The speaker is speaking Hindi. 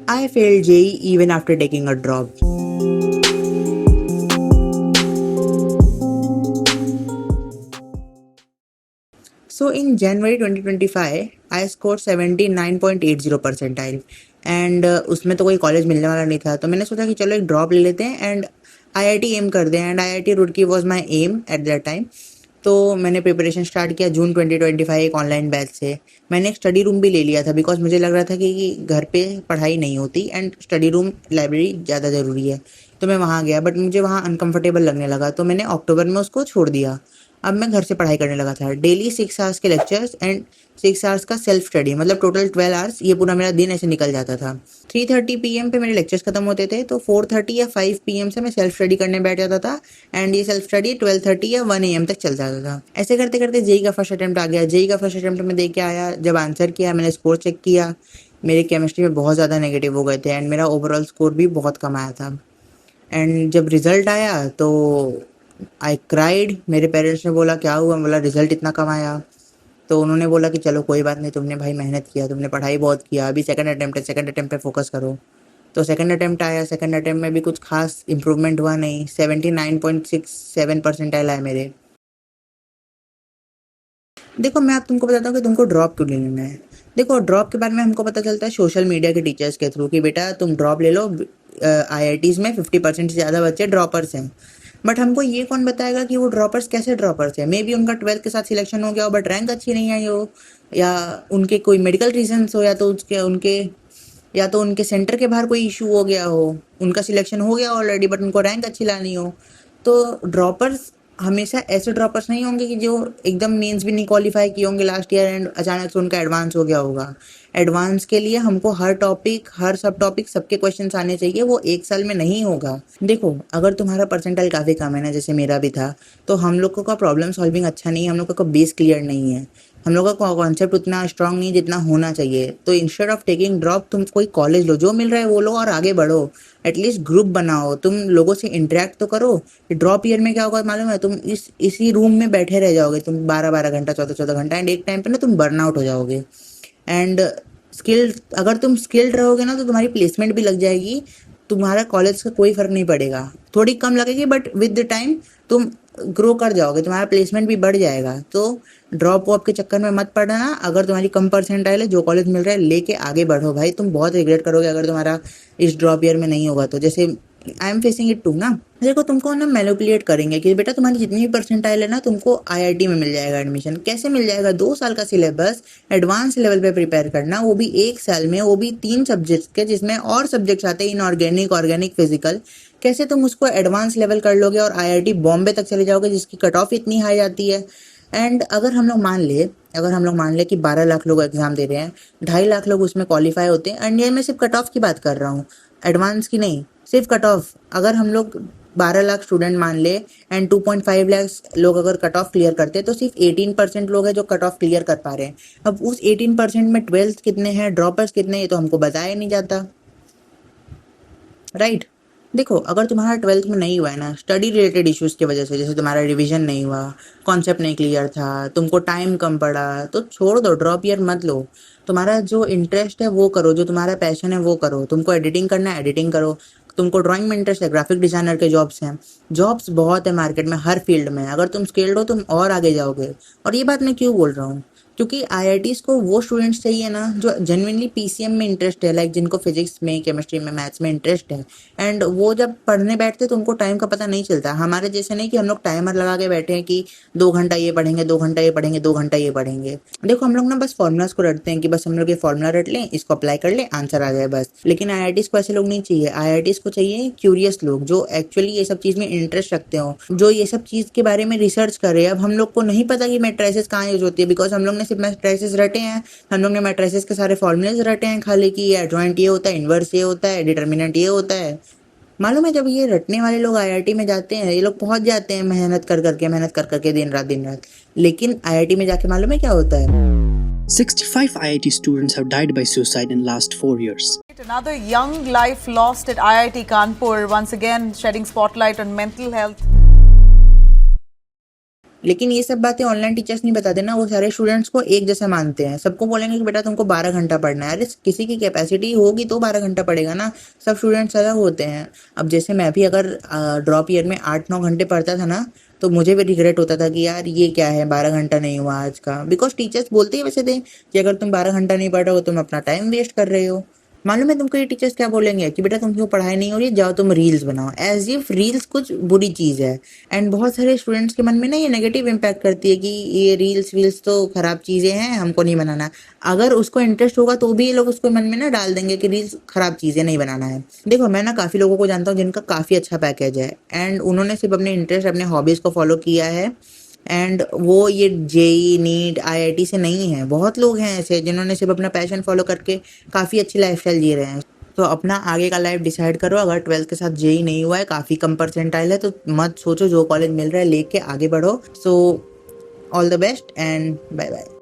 I failed JEE even after taking a drop. So in January 2025, I scored 79.80 percentile and उसमें तो कोई कॉलेज मिलने वाला नहीं था, तो मैंने सोचा कि चलो एक ड्रॉप ले लेते हैं एंड आईआईटी एम कर दें, and IIT Roorkee was my aim at that time. तो मैंने प्रिपरेशन स्टार्ट किया जून 2025 एक ऑनलाइन बैच से। मैंने एक स्टडी रूम भी ले लिया था बिकॉज मुझे लग रहा था कि घर पे पढ़ाई नहीं होती एंड स्टडी रूम लाइब्रेरी ज़्यादा ज़रूरी है। तो मैं वहाँ गया बट मुझे वहाँ अनकंफर्टेबल लगने लगा, तो मैंने अक्टूबर में उसको छोड़ दिया। अब मैं घर से पढ़ाई करने लगा था, डेली 6 आवर्स के लेक्चर्स एंड 6 आवर्स का सेल्फ स्टडी, मतलब टोटल 12 आवर्स। ये पूरा मेरा दिन ऐसे निकल जाता था। 3:30 PM पे मेरे लेक्चर्स खत्म होते थे, तो 4:30 या 5 PM से मैं सेल्फ स्टडी करने बैठ जाता था एंड ये सेल्फ स्टडी 12:30 या 1 AM तक चल जाता था। ऐसे करते करते जेई का फर्स्ट अटेम्प्ट आ गया। जेई का फर्स्ट अटेम्प्ट में दे के आया, जब आंसर किया मैंने स्कोर चेक किया, मेरे केमिस्ट्री में बहुत ज़्यादा नेगेटिव हो गए थे एंड मेरा ओवरऑल स्कोर भी बहुत कम आया था। एंड जब रिजल्ट आया तो आई क्राइड। मेरे पेरेंट्स ने बोला क्या हुआ, बोला रिजल्ट इतना कम आया। तो उन्होंने बोला कि चलो कोई बात नहीं, तुमने भाई मेहनत किया, तुमने पढ़ाई बहुत किया, अभी सेकंड अटेम्प्ट है, सेकंड अटेम्प्ट पे फोकस करो। तो सेकंड अटेम्प्ट आया, सेकंड अटेम्प्ट में भी कुछ खास इंप्रूवमेंट हुआ नहीं। 79.67 परसेंटाइल आए मेरे। देखो मैं अब तुमको बताता हूँ कि तुमको ड्रॉप क्यों ले लेना है। देखो ड्रॉप के बारे में हमको पता चलता है सोशल मीडिया के टीचर्स के थ्रू कि बेटा तुम ड्रॉप ले लो। आईआईटीज़ में 50% से ज़्यादा बच्चे ड्रॉपर्स हैं, बट हमको ये कौन बताएगा कि वो ड्रॉपर्स कैसे ड्रॉपर्स हैं। मे बी उनका 12th के साथ सिलेक्शन हो गया हो बट रैंक अच्छी नहीं आई हो, या उनके कोई मेडिकल रीजंस हो, या तो उनके सेंटर के बाहर कोई इशू हो गया हो, उनका सिलेक्शन हो गया ऑलरेडी बट उनको रैंक अच्छी लानी हो। तो ड्रॉपर्स हमेशा ऐसे ड्रॉपर्स नहीं होंगे कि जो एकदम मेंस भी नहीं क्वालिफाई किए होंगे लास्ट ईयर एंड अचानक से उनका एडवांस हो गया होगा। एडवांस के लिए हमको हर टॉपिक, हर सब टॉपिक, सबके क्वेश्चंस आने चाहिए, वो एक साल में नहीं होगा। देखो अगर तुम्हारा परसेंटाइल काफ़ी कम है ना, जैसे मेरा भी था, तो हम लोगों का प्रॉब्लम सॉल्विंग अच्छा नहीं है, हम लोगों का बेस क्लियर नहीं है, हम लोगों का कॉन्सेप्ट उतना स्ट्रांग नहीं जितना होना चाहिए। तो इंस्टेड ऑफ टेकिंग ड्रॉप तुम कोई कॉलेज लो, जो मिल रहा है वो लो और आगे बढ़ो। एटलीस्ट ग्रुप बनाओ, तुम लोगों से इंटरेक्ट तो करो। ड्रॉप ईयर में क्या होगा मालूम है, तुम इसी रूम में बैठे रह जाओगे, तुम 12-12 घंटा, 14-14 घंटा, एंड एक टाइम पे ना तुम बर्न आउट हो जाओगे। एंड अगर तुम स्किल्ड रहोगे ना तो तुम्हारी प्लेसमेंट भी लग जाएगी, तुम्हारा कॉलेज का कोई फर्क नहीं पड़ेगा। थोड़ी कम लगेगी बट विद द टाइम तुम ग्रो कर जाओगे, तुम्हारा प्लेसमेंट भी बढ़ जाएगा। तो ड्रॉप वॉप के चक्कर में मत पड़ना। अगर तुम्हारी कम परसेंटाइल है, जो कॉलेज मिल रहा है लेके आगे बढ़ो भाई, तुम बहुत रिग्रेट करोगे अगर तुम्हारा इस ड्रॉप ईयर में नहीं होगा तो। जैसे I am facing it too ना। देखो तुमको ना मैनिपुलेट करेंगे कि बेटा तुम्हारी जितनी भी परसेंटाइल है ना, तुमको आईआईटी में मिल जाएगा एडमिशन। कैसे मिल जाएगा? 2 साल का सिलेबस, एडवांस लेवल पे प्रिपेयर करना, वो भी एक साल में, वो भी 3 सब्जेक्ट्स के, जिसमें और सब्जेक्ट्स आते हैं इनऑर्गेनिक, ऑर्गेनिक, फिजिकल। कैसे तुम उसको एडवांस लेवल कर लोगे और आईआईटी बॉम्बे तक चले जाओगे जिसकी कट ऑफ इतनी हाई आती है। एंड अगर हम लोग मान ले कि 12 लाख लोग एग्जाम दे रहे हैं, 2.5 लाख लोग उसमें क्वालिफाई होते हैं, एंड ये मैं सिर्फ कट ऑफ की बात कर रहा हूँ, एडवांस की नहीं, सिर्फ कट ऑफ। अगर हम लोग 12 लाख स्टूडेंट मान ले एंड 2.5 लाख लोग अगर कट ऑफ क्लियर करते हैं, तो सिर्फ 18% लोग हैं जो कट ऑफ क्लियर कर पा रहे हैं। अब उस 18% में 12th कितने हैं, ड्रॉपर्स कितने हैं, ये तो हमको बताया नहीं जाता, राइट। देखो अगर तुम्हारा 12th में नहीं हुआ है ना, स्टडी रिलेटेड इश्यूज की वजह से, जैसे तुम्हारा रिवीजन नहीं हुआ, कॉन्सेप्ट नहीं क्लियर था, तुमको टाइम कम पड़ा, तो छोड़ दो, ड्रॉप ईयर मत लो। तुम्हारा जो इंटरेस्ट है वो करो, जो तुम्हारा पैशन है वो करो। तुमको एडिटिंग करना है एडिटिंग करो, तुमको ड्राइंग में इंटरेस्ट है, ग्राफिक डिजाइनर के जॉब्स हैं, जॉब्स बहुत है मार्केट में हर फील्ड में। अगर तुम स्किल्ड हो तुम और आगे जाओगे। और ये बात मैं क्यों बोल रहा हूँ, क्योंकि आईआईटीज़ को वो स्टूडेंट्स चाहिए ना जो जेन्युइनली पीसीएम में इंटरेस्ट है, लाइक जिनको फिजिक्स में, केमिस्ट्री में, मैथ्स में इंटरेस्ट है। एंड वो जब पढ़ने बैठते तो उनको टाइम का पता नहीं चलता। हमारे जैसे नहीं कि हम लोग टाइमर लगा के बैठे हैं कि 2 घंटा ये पढ़ेंगे, 2 घंटा ये पढ़ेंगे, 2 घंटा ये पढ़ेंगे। देखो हम लोग ना बस फॉर्मूलाज को रटते हैं कि बस हम लोग ये फॉर्मूला रट लें, इसको अप्लाई कर लें, आंसर आ जाए बस। लेकिन आईआईटीज़ को ऐसे लोग नहीं चाहिए। आईआईटीज़ को चाहिए क्यूरियस लोग जो एक्चुअली ये सब चीज़ में इंटरेस्ट रखते हो, जो ये सब चीज़ के बारे में रिसर्च करे। अब हम लोग को नहीं पता कि मैट्रिसेस कहाँ यूज होती है, बिकॉज हम लोग ने सिर्फ मैट्रिसेस रटे हैं, हम लोग ने मैट्रिसेस के सारे फॉर्मूलेज रटे हैं खाली, कि ये एडजॉइंट ये होता है, इनवर्स ये होता है, डिटर्मिनेंट ये होता है। मालूम है जब ये रटने वाले लोग आईआईटी में जाते हैं, ये लोग पहुंच जाते हैं मेहनत कर करके दिन रात, लेकिन आईआईटी में जाके मालूम है क्या होता है? 65 IIT students have died by suicide in last 4 years. Another young life lost at IIT Kanpur, once again shedding spotlight on mental health. लेकिन ये सब बातें ऑनलाइन टीचर्स नहीं बताते ना, वो सारे स्टूडेंट्स को एक जैसा मानते हैं, सबको बोलेंगे कि बेटा तुमको 12 घंटा पढ़ना है। अरे किसी की कैपेसिटी होगी तो 12 घंटा पढ़ेगा ना, सब स्टूडेंट्स अलग होते हैं। अब जैसे मैं भी अगर ड्रॉप ईयर में 8-9 घंटे पढ़ता था ना, तो मुझे भी रिग्रेट होता था कि यार ये क्या है, 12 घंटा नहीं हुआ आज का। बिकॉज टीचर्स बोलते ही वैसे थे कि अगर तुम 12 घंटा नहीं पढ़ रहे हो तुम अपना टाइम वेस्ट कर रहे हो। मालूम है तुमको ये टीचर्स क्या बोलेंगे कि बेटा तुमको पढ़ाई नहीं हो रही, जाओ तुम रील्स बनाओ, एज इफ रील्स कुछ बुरी चीज़ है। एंड बहुत सारे स्टूडेंट्स के मन में ना ये नेगेटिव इम्पैक्ट करती है कि ये रील्स वील्स तो खराब चीज़ें हैं, हमको नहीं बनाना। अगर उसको इंटरेस्ट होगा तो भी ये लोग उसको मन में ना डाल देंगे कि रील्स खराब चीज़ें नहीं बनाना है। देखो मैं ना काफ़ी लोगों को जानता हूँ जिनका काफ़ी अच्छा पैकेज है एंड उन्होंने सिर्फ अपने इंटरेस्ट अपने हॉबीज़ को फॉलो किया है। एंड वो ये जेई नीट आईआईटी से नहीं है, बहुत लोग हैं ऐसे जिन्होंने सिर्फ अपना पैशन फॉलो करके काफ़ी अच्छी लाइफस्टाइल जी रहे हैं। तो अपना आगे का लाइफ डिसाइड करो। अगर 12th के साथ जेई नहीं हुआ है, काफ़ी कम परसेंटाइल है, तो मत सोचो, जो कॉलेज मिल रहा है लेके आगे बढ़ो। So all the best and bye bye.